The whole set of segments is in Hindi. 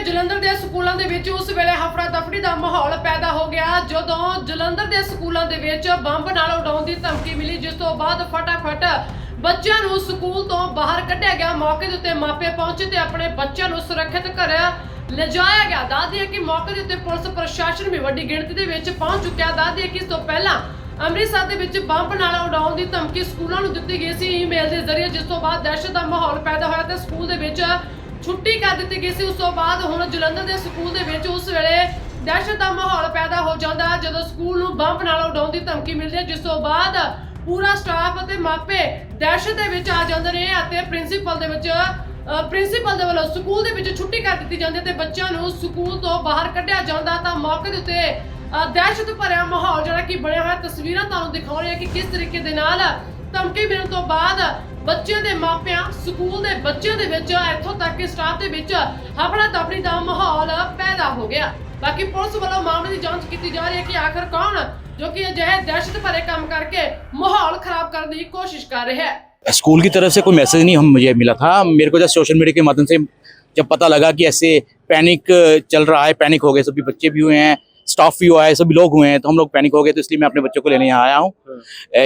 ਜਲੰਧਰ ਦੇ ਸਕੂਲਾਂ ਦੇ ਵਿੱਚ ਉਸ ਵੇਲੇ ਹਫੜਾ ਦਫੜੀ ਦਾ ਮਾਹੌਲ ਪੈਦਾ ਹੋ ਗਿਆ ਜਦੋਂ ਜਲੰਧਰ ਦੇ ਸਕੂਲਾਂ ਦੇ ਵਿੱਚ ਬੰਬ ਨਾਲ ਉਡਾਉਣ ਦੀ ਧਮਕੀ ਮਿਲੀ, ਜਿਸ ਤੋਂ ਬਾਅਦ ਫਟਾਫਟ ਬੱਚਿਆਂ ਨੂੰ ਸਕੂਲ ਤੋਂ ਬਾਹਰ ਕੱਢਿਆ ਗਿਆ। ਮੌਕੇ ਦੇ ਉੱਤੇ ਮਾਪੇ ਪਹੁੰਚੇ ਤੇ ਆਪਣੇ ਬੱਚਿਆਂ ਨੂੰ ਸੁਰੱਖਿਅਤ ਘਰ ਲਿਜਾਇਆ ਗਿਆ। ਦੱਸਦੀ ਹੈ ਕਿ ਮੌਕੇ ਦੇ ਉੱਤੇ ਪੁਲਿਸ ਪ੍ਰਸ਼ਾਸਨ ਵੀ ਵੱਡੀ ਗਿਣਤੀ ਦੇ ਵਿੱਚ ਪਹੁੰਚ ਚੁੱਕਿਆ। ਦੱਸਦੀ ਹੈ ਕਿ ਇਸ ਤੋਂ ਪਹਿਲਾਂ ਅੰਮ੍ਰਿਤਸਰ ਦੇ ਵਿੱਚ ਬੰਬ ਨਾਲ ਉਡਾਉਣ ਦੀ ਧਮਕੀ ਸਕੂਲਾਂ ਨੂੰ ਦਿੱਤੀ ਗਈ ਸੀ ਈਮੇਲ ਦੇ ਜ਼ਰੀਏ, ਜਿਸ ਤੋਂ ਬਾਅਦ ਦਹਿਸ਼ਤ ਦਾ ਮਾਹੌਲ ਪੈਦਾ ਹੋਇਆ ਤੇ ਸਕੂਲ ਦੇ ਵਿੱਚ ਛੁੱਟੀ ਕਰ ਦਿੱਤੀ ਗਈ ਸੀ। ਉਸ ਤੋਂ ਬਾਅਦ ਹੁਣ ਜਲੰਧਰ ਦੇ ਸਕੂਲ ਦੇ ਵਿੱਚ ਉਸ ਵੇਲੇ ਦਹਿਸ਼ਤ ਦਾ ਮਾਹੌਲ ਪੈਦਾ ਹੋ ਜਾਂਦਾ ਜਦੋਂ ਸਕੂਲ ਨੂੰ ਬੰਬ ਨਾਲ ਉਡਾਉਣ ਦੀ ਧਮਕੀ ਮਿਲਦੀ ਹੈ, ਜਿਸ ਤੋਂ ਬਾਅਦ ਪੂਰਾ ਸਟਾਫ ਅਤੇ ਮਾਪੇ ਦਹਿਸ਼ਤ ਦੇ ਵਿੱਚ ਆ ਜਾਂਦੇ ਨੇ ਅਤੇ ਪ੍ਰਿੰਸੀਪਲ ਦੇ ਵੱਲੋਂ ਸਕੂਲ ਦੇ ਵਿੱਚ ਛੁੱਟੀ ਕਰ ਦਿੱਤੀ ਜਾਂਦੀ ਤੇ ਬੱਚਿਆਂ ਨੂੰ ਸਕੂਲ ਤੋਂ ਬਾਹਰ ਕੱਢਿਆ ਜਾਂਦਾ। ਤਾਂ ਮੌਕੇ ਦੇ ਉੱਤੇ ਦਹਿਸ਼ਤ ਭਰਿਆ ਮਾਹੌਲ ਜਿਹੜਾ ਕਿ ਬਣਿਆ ਹੋਇਆ, ਤਸਵੀਰਾਂ ਤੁਹਾਨੂੰ ਦਿਖਾਉਣੀਆਂ ਕਿ ਕਿਸ ਤਰੀਕੇ ਦੇ ਨਾਲ ਧਮਕੀ ਮਿਲਣ ਤੋਂ ਬਾਅਦ ਬੱਚਿਆਂ ਦੇ ਮਾਪਿਆਂ ਸਕੂਲ ਦੇ ਬੱਚਿਆਂ ਦੇ ਵਿੱਚ ਇੱਥੋਂ ਤੱਕ ਕਿ ਸਟਾਫ ਦੇ ਵਿੱਚ ਹਫੜਾ ਦਫੜੀ ਦਾ ਮਾਹੌਲ ਪੈਦਾ ਹੋ ਗਿਆ। ਬਾਕੀ ਪੁਲਿਸ ਵੱਲੋਂ ਮਾਮਲੇ ਦੀ ਜਾਂਚ ਕੀਤੀ ਜਾ ਰਹੀ ਹੈ कि आखिर कौन जो कि अजिहे दहशत भरे काम करके माहौल खराब करने की कोशिश कर रहे हैं। स्कूल की तरफ से कोई मैसेज नहीं मुझे मिला था। मेरे को जब सोशल मीडिया के माध्यम से जब पता लगा कि ऐसे पैनिक चल रहा है, पैनिक हो गए, सभी बच्चे भी हुए हैं, स्टाफ भी हुआ है, सभी लोग हुए हैं, तो हम लोग पैनिक हो गए, तो इसलिए मैं अपने बच्चों को लेने यहाँ आया हूँ।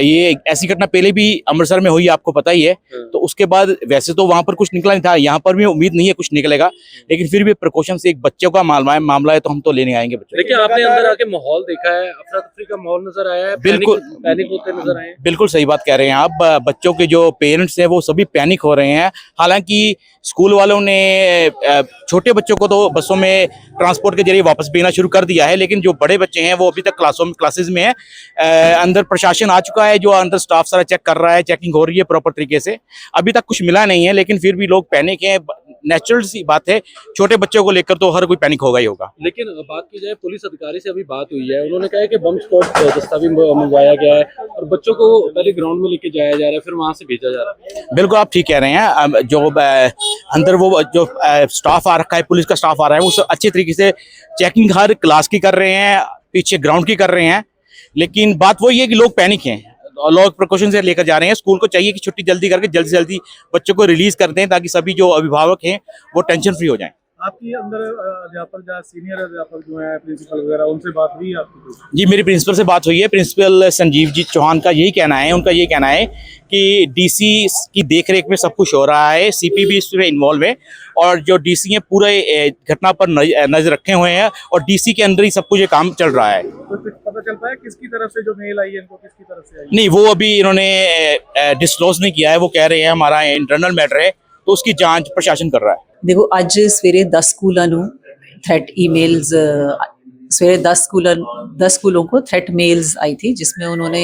ये ऐसी घटना पहले भी अमृतसर में हुई, आपको पता ही है। तो उसके बाद वैसे तो वहाँ पर कुछ निकला नहीं था, यहाँ पर भी उम्मीद नहीं है कुछ निकलेगा, लेकिन फिर भी प्रिकॉशन से एक बच्चों का मामला है तो हम तो लेने आएंगे बच्चे। देखिए, आपने अंदर आके माहौल देखा है, अफरा तफरी का माहौल नजर आया है, बिल्कुल पैनिक होते नजर आए हैं। बिल्कुल सही बात कह रहे हैं आप। बच्चों के जो पेरेंट्स हैं वो सभी पैनिक हो रहे हैं। हालांकि स्कूल वालों ने छोटे बच्चों को तो बसों में ट्रांसपोर्ट के जरिए वापस भेजना शुरू कर दिया है, लेकिन जो बड़े बच्चे हैं वो अभी तक क्लासेस में है। अंदर प्रशासन आ चुका है, जो अंदर स्टाफ सारा चेक कर रहा है, चेकिंग हो रही है प्रॉपर तरीके से। अभी तक कुछ मिला नहीं है, लेकिन फिर भी लोग पैनिक हैं। नेचुरल सी बात है, छोटे बच्चों को लेकर तो हर कोई पैनिक होगा ही होगा। लेकिन बात की जाए, पुलिस अधिकारी से अभी बात हुई है, उन्होंने कहा है कि बम स्क्वाड दस्तावेज मंगवाया गया है और बच्चों को पहले ग्राउंड में लेके जाया जा रहा है, फिर वहां से भेजा जा रहा है। बिल्कुल आप ठीक कह रहे हैं। जो अंदर वो जो स्टाफ आ रखा है, पुलिस का स्टाफ आ रहा है, वो अच्छे तरीके से चेकिंग हर क्लास की कर रहे हैं, पीछे ग्राउंड की कर रहे हैं। लेकिन बात वही है कि लोग पैनिक हैं और लोग प्रिकॉशन से लेकर जा रहे हैं। स्कूल को चाहिए कि छुट्टी जल्दी करके जल्दी से जल्दी बच्चों को रिलीज कर दें, ताकि सभी जो अभिभावक हैं वो टेंशन फ्री हो जाएं। आपकी अंदर अध्यापक या सीनियर अध्यापक जो है प्रिंसिपल वगैरह, उनसे बात हुई आपकी? जी, मेरी प्रिंसिपल से बात हुई है। प्रिंसिपल संजीव जी चौहान का यही कहना है, उनका यही कहना है कि डीसी की देखरेख में सब कुछ हो रहा है, सीपी भी इसमें इन्वॉल्व है और जो डीसी हैं पूरे घटना पर नजर रखे हुए हैं और डीसी के अंदर ही सब कुछ ये काम चल रहा है। तो कुछ पता चलता है किसकी तरफ से जो मेल आई है, इनको किसकी तरफ से आई है? नहीं, वो अभी इन्होंने डिस्क्लोज नहीं किया है। वो कह रहे हैं हमारा इंटरनल मैटर है, तो उसकी जांच प्रशासन कर रहा है। देखो, ਅੱਜ ਸਵੇਰੇ 10 ਸਕੂਲਾਂ ਨੂੰ थ्रेट ईमेल्स सवेरे 10 स्कूलों को थ्रेट मेल्स आई थी, जिसमें उन्होंने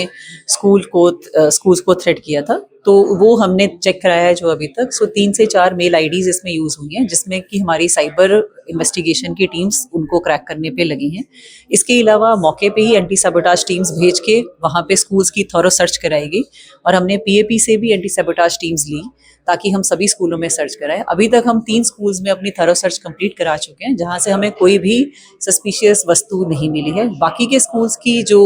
स्कूल्स को थ्रेट किया था। तो वो हमने चेक कराया है जो अभी तक। सो 3 से 4 मेल आईडीज इसमें यूज़ हुई हैं, जिसमें कि हमारी साइबर इन्वेस्टिगेशन की टीम्स उनको क्रैक करने पे लगी हैं। इसके अलावा मौके पे ही एंटी सैबोटाज टीम्स भेज के वहाँ पे स्कूल्स की थॉरो सर्च कराई गई और हमने पीएपी से भी एंटी सैबोटाज टीम्स ली ताकि हम सभी स्कूलों में सर्च कराएं। अभी तक हम 3 स्कूल्स में अपनी थॉरो सर्च कंप्लीट करा चुके हैं, जहाँ से हमें कोई भी सस्पिशियस वस्तु नहीं मिली है। बाकी के स्कूल्स की जो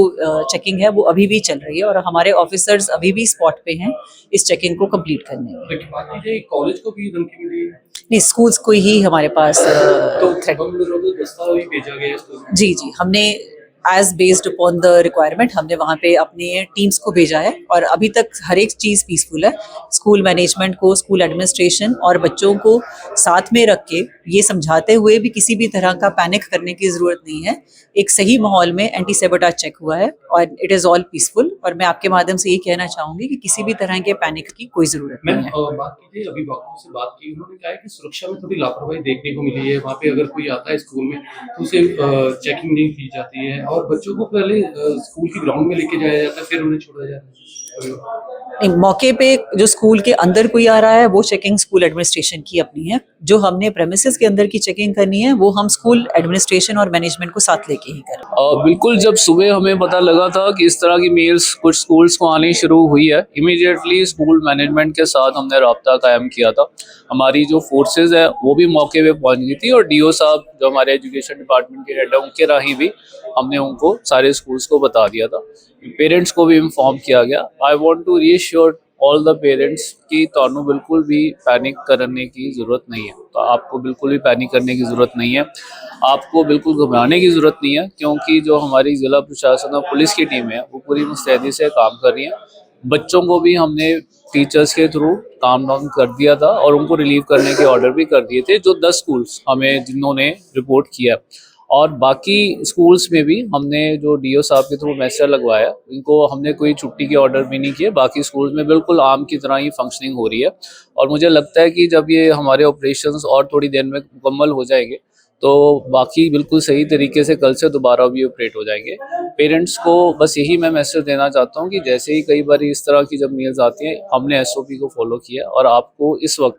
चेकिंग है वो अभी भी चल रही है और हमारे ऑफिसर्स अभी भी स्पॉट पे हैं इस चेकिंग को कंप्लीट करने में। लेकिन बात की जाए, कॉलेज को भी धमकी मिली है? नहीं, स्कूल्स को ही हमारे पास तो दस्तावेज भेजा गया है? जी, हमने as based upon the requirement हमने वहाँ पे अपने टीम्स को भेजा है और अभी तक हर एक चीज़ पीसफुल है। स्कूल मैनेजमेंट को, स्कूल एडमिनिस्ट्रेशन और बच्चों को साथ में रख के ये समझाते हुए भी किसी भी तरह का पैनिक करने की ज़रूरत नहीं है। एक सही माहौल में एंटी सैबोटाज चेक हुआ है और इट इज़ ऑल पीसफुल। और मैं आपके माध्यम से ये कहना चाहूँगी कि किसी भी तरह के पैनिक की कोई ज़रूरत नहीं है। बात कीजिए, अभिभावकों से बात की, उन्होंने कहा है कि सुरक्षा में थोड़ी लापरवाही देखने को मिली है। वहाँ पे अगर कोई आता है स्कूल में तो उसे चेकिंग नहीं की जाती है और बच्चों को पहले स्कूल की ग्राउंड में लेके जाया जाता है, फिर उन्हें छोड़ा जाता है। नहीं, मौके पे जो स्कूल के अंदर कोई आ रहा है वो चेकिंग स्कूल एडमिनिस्ट्रेशन की अपनी है। जो हमने प्रेमिसेस के अंदर की चेकिंग करनी है वो हम स्कूल एडमिनिस्ट्रेशन और मैनेजमेंट को साथ लेके ही करें। बिल्कुल, जब सुबह हमें पता लगा था कि इस तरह की मेल्स कुछ स्कूल्स को आनी शुरू हुई है, इमीडिएटली स्कूल मैनेजमेंट के साथ हमने रब्ता कायम किया था। हमारी जो फोर्सेज है वो भी मौके पे पहुंच गई थी और डीओ साहब जो हमारे एजुकेशन डिपार्टमेंट के हेड है उनके राही भी हमने उनको सारे स्कूल्स को बता दिया था। पेरेंट्स को भी इन्फॉर्म किया गया। I want to reassure all the parents कि ਤੁਹਾਨੂੰ बिल्कुल भी पैनिक करने की ज़रूरत नहीं है। तो आपको बिल्कुल भी पैनिक करने की ज़रूरत नहीं है, आपको बिल्कुल घबराने की ज़रूरत नहीं है, क्योंकि जो हमारी ज़िला प्रशासन और पुलिस की टीम है वो पूरी मुस्तैदी से काम कर रही है। बच्चों को भी हमने टीचर्स के थ्रू काम डाउन कर दिया था और उनको रिलीव करने के ऑर्डर भी कर दिए थे, जो 10 स्कूल्स हमें जिन्होंने रिपोर्ट किया। और बाकी स्कूल्स में भी हमने जो डीओ साहब के थ्रू मैसेज लगवाया, इनको हमने कोई छुट्टी के ऑर्डर भी नहीं किए। बाकी स्कूल्स में बिल्कुल आम की तरह ही फंक्शनिंग हो रही है और मुझे लगता है कि जब ये हमारे ऑपरेशंस और थोड़ी देर में मुकम्मल हो जाएंगे तो बाकी बिल्कुल सही तरीके से कल से दोबारा भी ऑपरेट हो जाएंगे। पेरेंट्स को बस यही मैं मैसेज देना चाहता हूँ कि जैसे ही कई बार इस तरह की जब मेल्स आती हैं, हमने एसओपी को फॉलो किया और आपको इस वक्त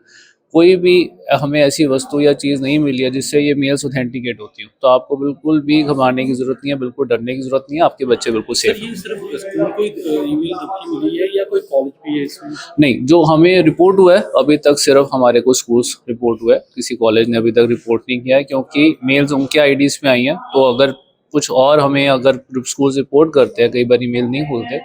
कोई भी हमें ऐसी वस्तु या चीज़ नहीं मिली है जिससे ये मेल्स ऑथेंटिकेट होती हो, तो आपको बिल्कुल भी घबराने की ज़रूरत नहीं है, बिल्कुल डरने की ज़रूरत नहीं है, आपके बच्चे बिल्कुल सेफ सर, ये सिर्फ स्कूल को ईमेल धमकी मिली है या कोई कॉलेज भी है इसमें? नहीं, जो हमें रिपोर्ट हुआ है अभी तक सिर्फ हमारे को स्कूल्स रिपोर्ट हुआ है, किसी कॉलेज ने अभी तक रिपोर्ट नहीं किया है, क्योंकि मेल्स उनके आईडीज़ में आई हैं। तो अगर कुछ और हमें अगर स्कूल्स रिपोर्ट करते हैं, कई बार ईमेल नहीं खुलते,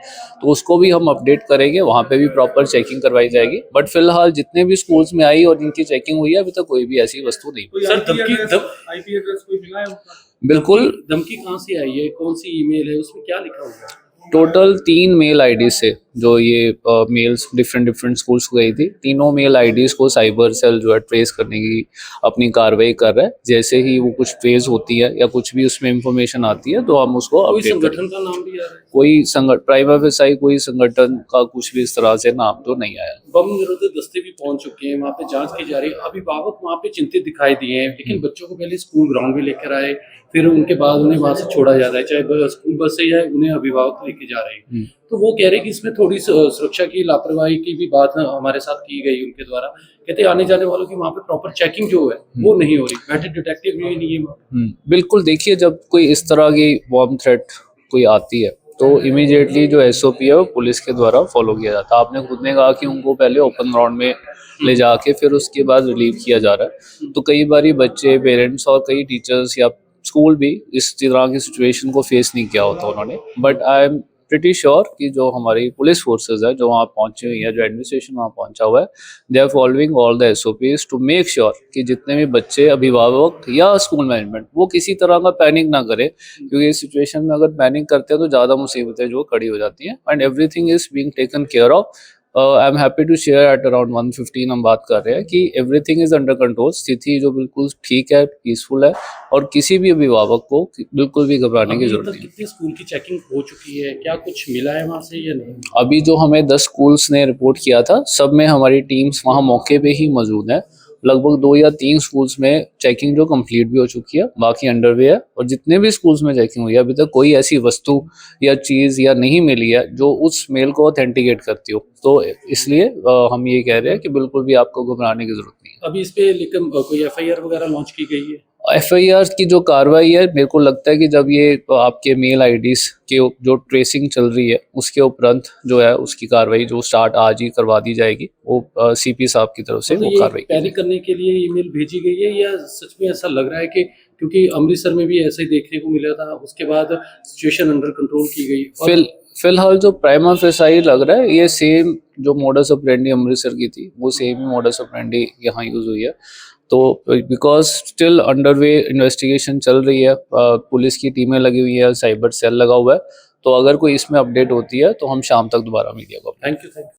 तो उसको भी हम अपडेट करेंगे, वहाँ पे भी प्रॉपर चेकिंग करवाई जाएगी। बट फिलहाल जितने भी स्कूल्स में आई और जिनकी चेकिंग हुई है अभी तक कोई भी ऐसी वस्तु नहीं मिली। सर, आईपी एड्रेस कोई मिला है उनका? बिल्कुल, धमकी कहाँ से आई है, कौन सी ईमेल है, उसमें क्या लिखा हुआ है? टोटल 3 मेल आईडी से जो ये मेल्स डिफरेंट स्कूल्स को गई थी, तीनों मेल आईडीज को साइबर सेल जो है ट्रेस करने की अपनी कार्रवाई कर रहा है। जैसे ही वो कुछ ट्रेस होती है या कुछ भी उसमें इंफॉर्मेशन आती है तो हम उसको कोई अपडेट संगठन करेंगे। का नाम भी आ रहा है? कोई प्राइमा फेसाई कोई संगठन का कुछ भी इस तरह से नाम तो नहीं आया। बम निरोधक दस्ते भी पहुंच चुके हैं, वहाँ पे जांच की जा रही है। अभिभावक वहाँ पे चिंतित दिखाई दिए हैं, लेकिन बच्चों को पहले स्कूल ग्राउंड में लेकर आए, फिर उनके बाद उन्हें वहाँ से छोड़ा जा रहा है, चाहे स्कूल बस से या उन्हें अभिभावक लेके जा रहे हैं। तो वो कह रहे हैं कि इसमें थोड़ी सुरक्षा की लापरवाही की भी बात हमारे साथ की गई उनके द्वारा। कहते आने जाने वालों की वहाँ पे प्रॉपर चेकिंग जो है वो नहीं हो रही, मेटल डिटेक्टिव नहीं है। बिल्कुल, देखिए जब कोई इस तरह की बॉम्ब थ्रेट कोई आती है तो इमीडिएटली जो एसओपी है वो पुलिस के द्वारा फॉलो किया जाता है। आपने खुद ने कहा कि उनको पहले ओपन ग्राउंड में ले जाके फिर उसके बाद रिलीव किया जा रहा है। तो कई बार बच्चे, पेरेंट्स और कई टीचर्स या स्कूल भी इस तरह की सिचुएशन को फेस नहीं किया होता उन्होंने। But I am pretty sure कि जो हमारी पुलिस फोर्सेस है जो वहाँ पहुंची हुई है, जो एडमिनिस्ट्रेशन वहाँ पहुंचा हुआ है, they are following all the SOPs to make sure कि जितने भी बच्चे, अभिभावक या स्कूल मैनेजमेंट वो किसी तरह का पैनिक ना करे, क्योंकि इस सिचुएशन में अगर पैनिक करते हैं तो ज़्यादा मुसीबतें जो खड़ी हो जाती हैं। And everything is being taken care of. I am happy to share at around 1:15 हम बात कर रहे हैं कि एवरीथिंग इज अंडर कंट्रोल। स्थिति जो बिल्कुल ठीक है, पीसफुल है और किसी भी अभिभावक को बिल्कुल भी घबराने की जरूरत नहीं। कितने स्कूल की चेकिंग हो चुकी है, क्या कुछ मिला है वहाँ से या नहीं? अभी जो हमें 10 स्कूल्स ने रिपोर्ट किया था, सब में हमारी टीम्स वहाँ मौके पे ही मौजूद है। लगभग 2 या 3 स्कूल्स में चेकिंग जो कंप्लीट भी हो चुकी है, बाकी अंडरवे है। और जितने भी स्कूल्स में चेकिंग हुई है अभी तक कोई ऐसी वस्तु या चीज़ या नहीं मिली है जो उस मेल को ऑथेंटिकेट करती हो। तो इसलिए हम ये कह रहे हैं कि बिल्कुल भी आपको घबराने की जरूरत नहीं है। अभी इस पे लेकिन कोई एफआईआर वगैरह लॉन्च की गई है? एफआईआर की जो कार्रवाई है, मेरे को लगता है कि जब ये आपके मेल आईडीज के जो ट्रेसिंग चल रही है उसके उपरांत जो है उसकी कार्रवाई जो स्टार्ट आज ही करवा दी जाएगी। वो सीपी साहब की तरफ से वो कार्रवाई पैनिक करने के लिए ईमेल भेजी गई है या सच में ऐसा लग रहा है कि क्योंकि अमृतसर में भी ऐसा ही देखने को मिला था, उसके बाद सिचुएशन अंडर कंट्रोल की गई? फिलहाल जो प्राइमा फेसाई लग रहा है ये सेम जो मोडस ऑपरेंडी अमृतसर की थी वो सेम ही मोडस ऑपरेंडी यहाँ यूज हुई है। तो बिकॉज स्टिल अंडरवे इन्वेस्टिगेशन चल रही है, पुलिस की टीमें लगी हुई है, साइबर सेल लगा हुआ है, तो अगर कोई इसमें अपडेट होती है तो हम शाम तक दोबारा मीडिया को। Thank you.